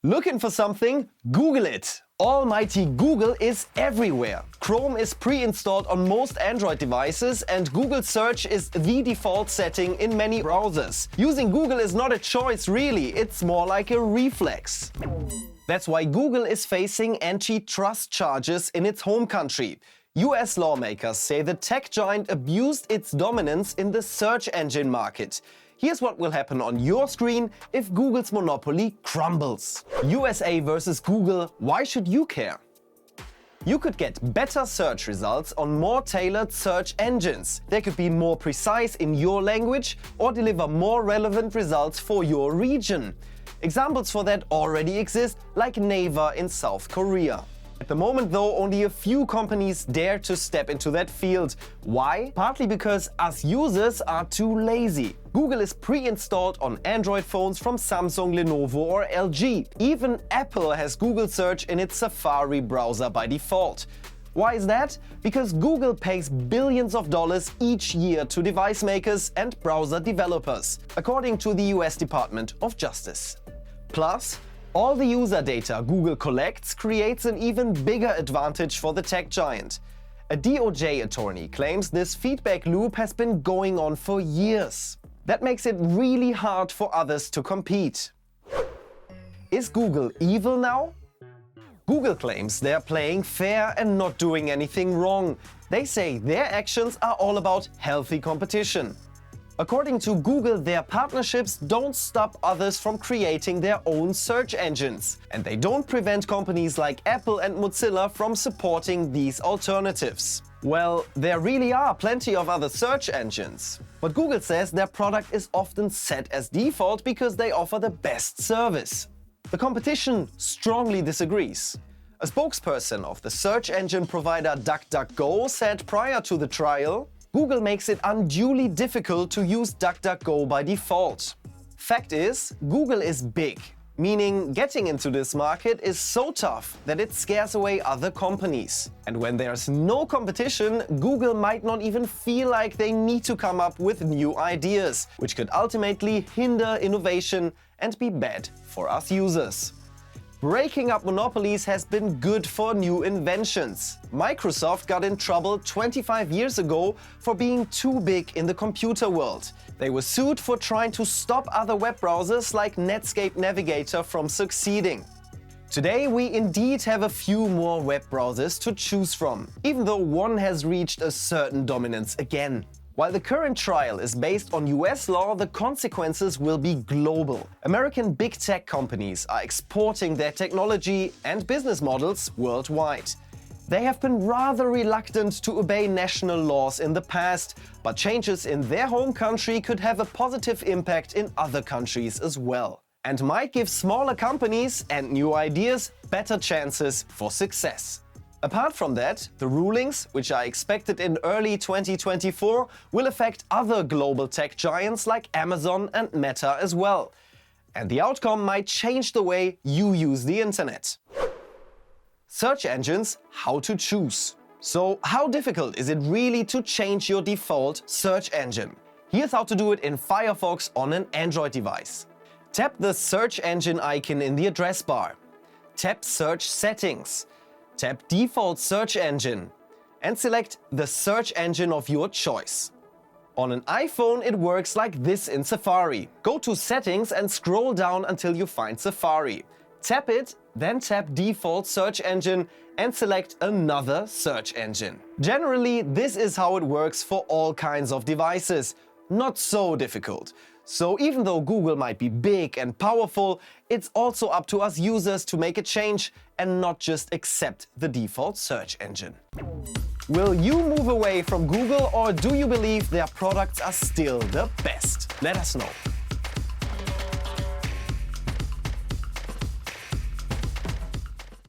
Looking for something? Google it! Almighty Google is everywhere. Chrome is pre-installed on most Android devices and Google Search is the default setting in many browsers. Using Google is not a choice really, it's more like a reflex. That's why Google is facing antitrust charges in its home country. US lawmakers say the tech giant abused its dominance in the search engine market. Here's what will happen on your screen if Google's monopoly crumbles. USA versus Google, why should you care? You could get better search results on more tailored search engines. They could be more precise in your language or deliver more relevant results for your region. Examples for that already exist, like Naver in South Korea. At the moment though, only a few companies dare to step into that field. Why? Partly because us users are too lazy. Google is pre-installed on Android phones from Samsung, Lenovo or LG. Even Apple has Google Search in its Safari browser by default. Why is that? Because Google pays billions of dollars each year to device makers and browser developers, according to the US Department of Justice. Plus, all the user data Google collects creates an even bigger advantage for the tech giant. A DOJ attorney claims this feedback loop has been going on for years. That makes it really hard for others to compete. Is Google evil now? Google claims they're playing fair and not doing anything wrong. They say their actions are all about healthy competition. According to Google, their partnerships don't stop others from creating their own search engines. And they don't prevent companies like Apple and Mozilla from supporting these alternatives. Well, there really are plenty of other search engines. But Google says their product is often set as default because they offer the best service. The competition strongly disagrees. A spokesperson of the search engine provider DuckDuckGo said prior to the trial, Google makes it unduly difficult to use DuckDuckGo by default. Fact is, Google is big, meaning getting into this market is so tough that it scares away other companies. And when there's no competition, Google might not even feel like they need to come up with new ideas, which could ultimately hinder innovation and be bad for us users. Breaking up monopolies has been good for new inventions. Microsoft got in trouble 25 years ago for being too big in the computer world. They were sued for trying to stop other web browsers like Netscape Navigator from succeeding. Today we indeed have a few more web browsers to choose from, even though one has reached a certain dominance again. While the current trial is based on US law, the consequences will be global. American big tech companies are exporting their technology and business models worldwide. They have been rather reluctant to obey national laws in the past, but changes in their home country could have a positive impact in other countries as well, and might give smaller companies and new ideas better chances for success. Apart from that, the rulings, which are expected in early 2024, will affect other global tech giants like Amazon and Meta as well. And the outcome might change the way you use the internet. Search engines, how to choose. So, how difficult is it really to change your default search engine? Here's how to do it in Firefox on an Android device. Tap the search engine icon in the address bar. Tap Search Settings. Tap Default Search Engine and select the search engine of your choice. On an iPhone, it works like this in Safari. Go to Settings and scroll down until you find Safari. Tap it, then tap Default Search Engine and select another search engine. Generally, this is how it works for all kinds of devices. Not so difficult. So even though Google might be big and powerful, it's also up to us users to make a change and not just accept the default search engine. Will you move away from Google or do you believe their products are still the best? Let us know.